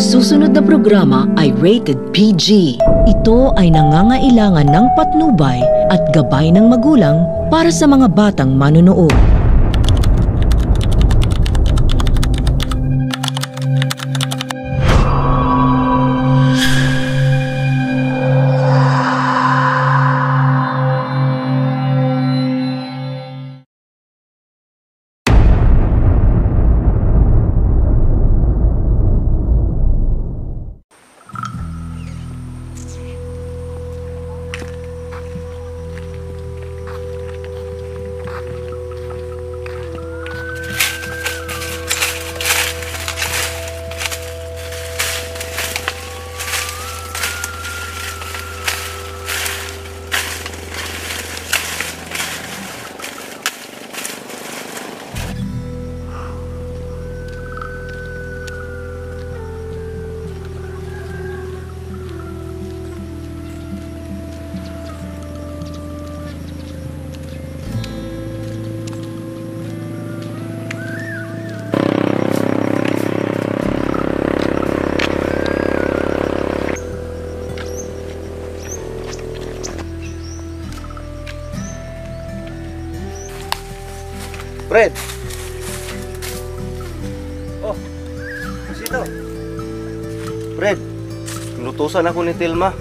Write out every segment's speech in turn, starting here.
susunod na programa ay rated PG. Ito ay nangangailangan ng patnubay at gabay ng magulang para sa mga batang manunood. Fred! Oh, sito. Fred, inutusan ako ni Telma.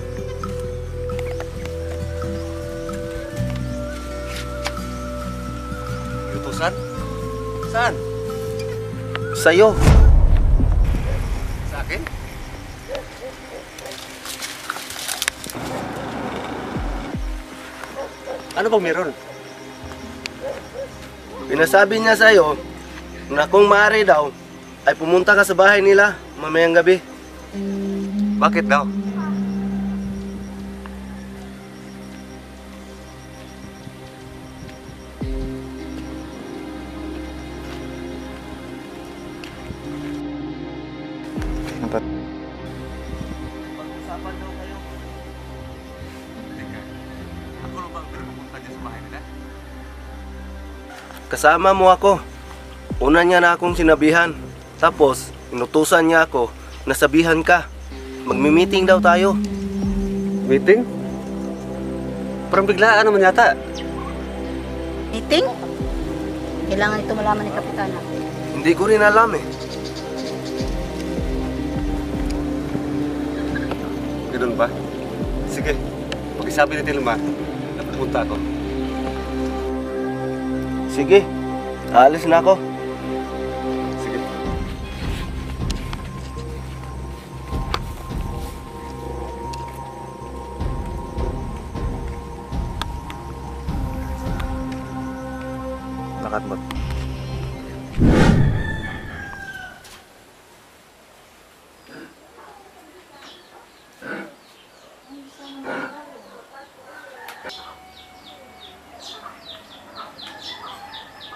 Inutusan? Saan? Sa'yo. Sa akin? Ano bang meron? Pinasabi niya sa'yo na kung maaari daw ay pumunta ka sa bahay nila mamayang gabi. Bakit daw? Pag-usapan daw kayo. Ako lang bang pumunta dyan sa bahay nila? Kasama mo ako. Una niya na akong sinabihan. Tapos, inutusan niya ako na sabihan ka. Magmi-meeting daw tayo. Meeting? Parang biglaan naman yata. Meeting? Kailangan ito malaman ni Kapitana. Hindi ko rin alam eh. Ganun ba? Sige, pag-isabi ni Telma na pupunta ako. Sige, aalis na ako. Sige. Lakat mo.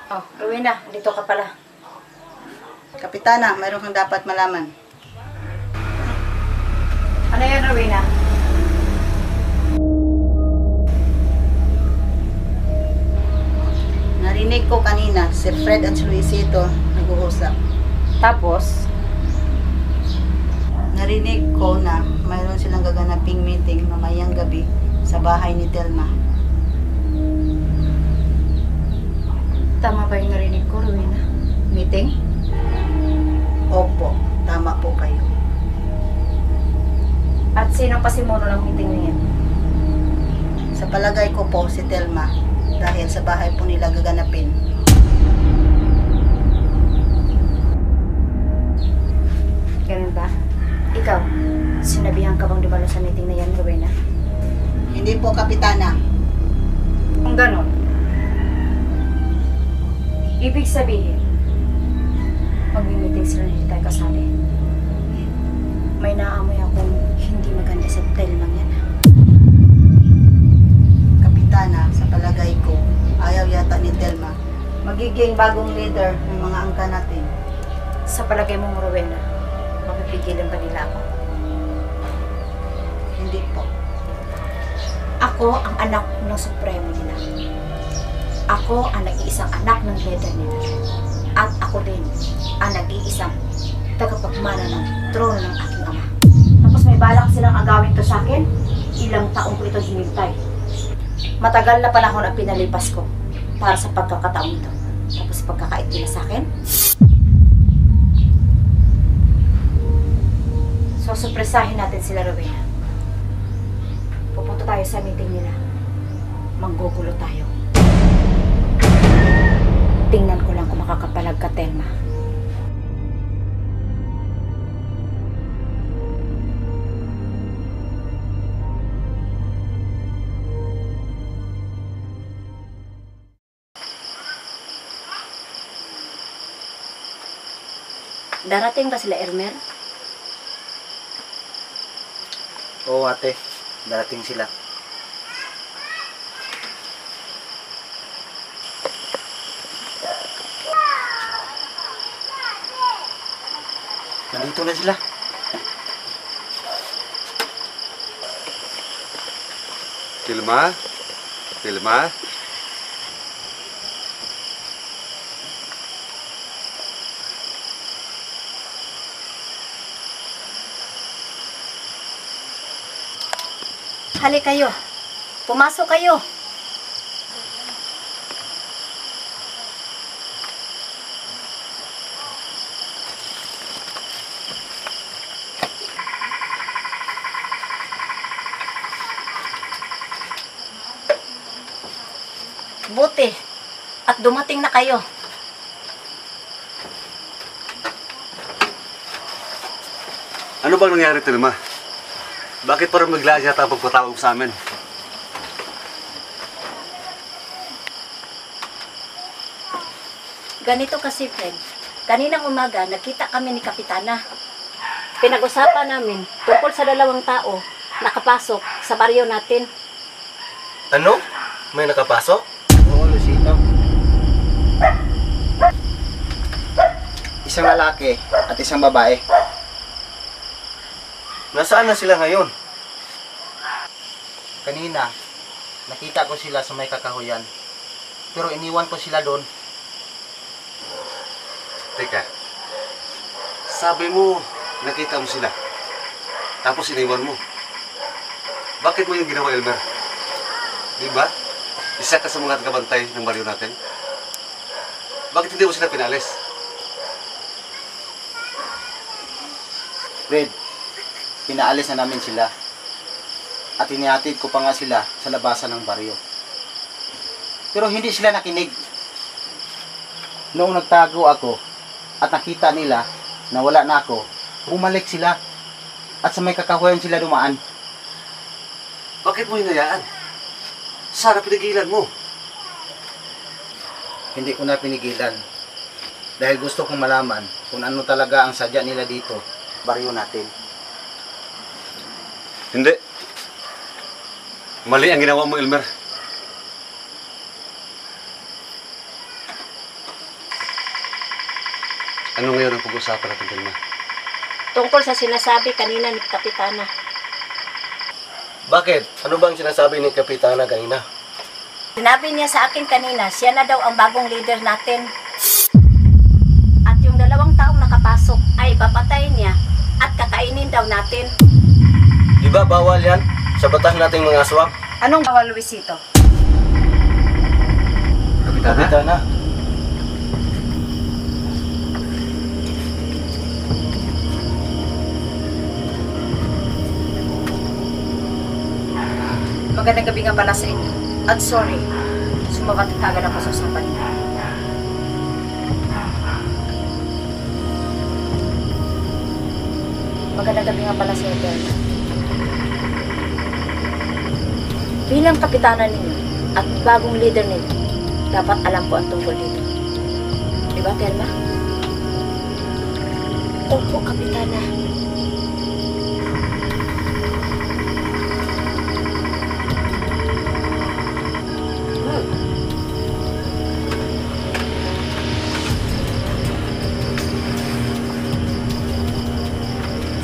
Oh, Rowena, dito ka pala. Kapitana, mayroon kang dapat malaman. Ano yan, Rowena? Narinig ko kanina, si Fred at si Luisito nag-uusap. Tapos? Narinig ko na mayroon silang gaganaping meeting mamayang gabi sa bahay ni Telma. Tama ba yung narinig ko, Rowena? Meeting? Opo, tama po kayo. At sino pasimuno ng meeting na yan? Sa palagay ko po si Telma, dahil sa bahay po nila gaganapin. Ganun ba? Ikaw, sinabihan ka bang dumalo sa meeting na yan, Rowena? Hindi po, Kapitana. Kung ganun, ibig sabihin, mag-meeting sila na hindi tayo kasali. May naamoy akong hindi maganda sa hotel lang yan. Kapitana, sa palagay ko, ayaw yata ni Telma magiging bagong leader ng mga angka natin. Sa palagay mo, Rowena, mapipigilan ba nila ako? Hindi po. Ako ang anak ng supremo nila. Ako ang nag-iisang anak ng leader nila. At ako din ang nag-iisang tagapagmana ng trono ng aking ama. Tapos may balak silang agawin to sa akin. Ilang taong ko ito hinintay. Matagal na panahon ang pinalipas ko para sa pagkakataong ito. Tapos pagkakait nila sa akin. So, supresahin natin sila, Rowena. Pupunta tayo sa meeting nila. Manggugulo tayo. Tingnan ko lang kung makakapalag ka, Telma. Darating ba sila, Elmer? Oo ate, darating sila. Nandito na sila. Tilma? Tilma? Hali kayo. Pumasok kayo. Buti. At dumating na kayo. Ano bang nangyari, Tilma? Bakit parang maglaan yata ang pagpatawag sa amin? Ganito kasi, Fred. Kaninang umaga, nagkita kami ni Kapitana. Pinag-usapan namin tungkol sa dalawang tao nakapasok sa baryo natin. Ano? May nakapasok? Oo, Lucito. Isang lalaki at isang babae. Nasaan na sila ngayon? Kanina, nakita ko sila sa may kakahuyan. Pero iniwan ko sila doon. Teka, sabi mo, nakita mo sila. Tapos iniwan mo. Bakit mo yung ginawa, Elmer? Di ba? Isa ka sa mga tagabantay ng baryo natin. Bakit hindi mo sila pinalis? Fred, pinaalis na namin sila. At inihatid ko pa nga sila sa labasan ng baryo. Pero hindi sila nakinig. Noong nagtago ako at nakita nila na wala na ako, bumalik sila at sa may kakahuyan sila dumaan. Bakit mo hinayaan? Sana pinigilan mo. Hindi ko na pinigilan. Dahil gusto kong malaman kung ano talaga ang sadya nila dito, baryo natin. Hindi. Mali ang ginawa mo, Elmer. Ano ngayon ang pag-usapan natin, Tilma? Tungkol sa sinasabi kanina ni Kapitana. Bakit? Ano bang sinasabi ni Kapitana kanina? Sinabi niya sa akin kanina, siya na daw ang bagong leader natin. At yung dalawang taong nakapasok ay papatayin niya at kakainin daw natin. Di ba bawal yan sa batas nating mga aswang? Anong bawal, Luisito? Kapitana? Magandang gabi nga pala sa inyo. At sorry, sumabat agad ako sa usapan niyo. Magandang gabi nga pala sa inyo. Bilang kapitana ninyo at bagong leader ninyo, dapat alam ko ang tungkol dito. Diba, Telma? Opo, Kapitana.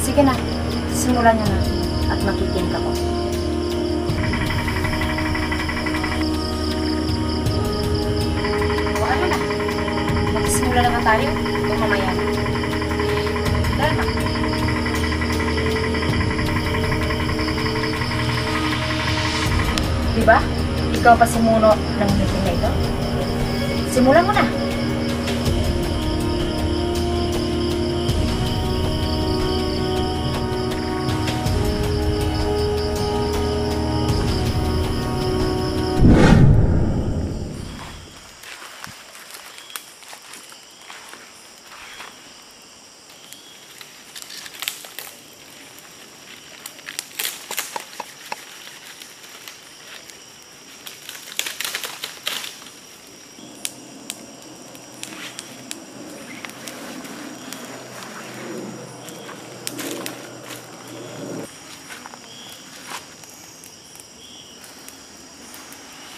Sige na, simulan niyo na at makikinig ako. O ano na, magsimula na nga tayo o mamaya na. Di ba? Ikaw pa simuno ng meeting na ito? Simulan mo na.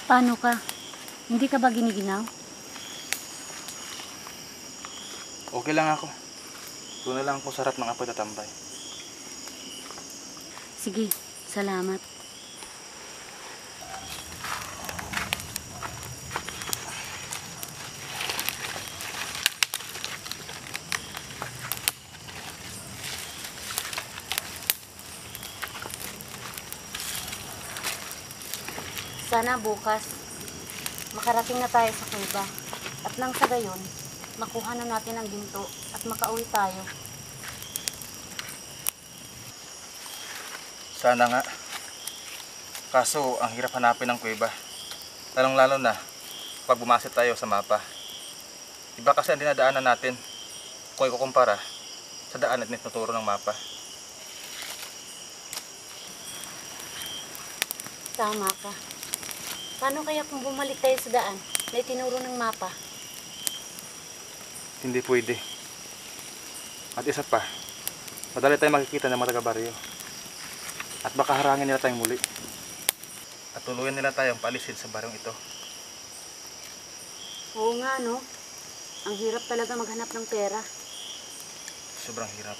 Paano ka? Hindi ka ba giniginaw? Okay lang ako. Doon na lang ako sa harap ng apoy tatambay. Sige, salamat. Sana bukas, makarating na tayo sa kuweba. At nang sa gayon, makuha na natin ang ginto at makauwi tayo. Sana nga. Kaso, ang hirap hanapin ng kuweba. Lalong-lalo na, pag bumasit tayo sa mapa. Iba kasi ang dinadaanan natin kung ikukumpara sa daan at tinuturo ng mapa. Tama ka. Paano kaya kung bumalik tayo sa daan na itinuro ng mapa? Hindi pwede. At isa pa, madali tayong makikita ng mga taga-baryo. At baka harangin nila tayong muli. At tuluyan nila tayong paalisin sa baryong ito. Oo nga, no? Ang hirap talaga maghanap ng pera. Sobrang hirap.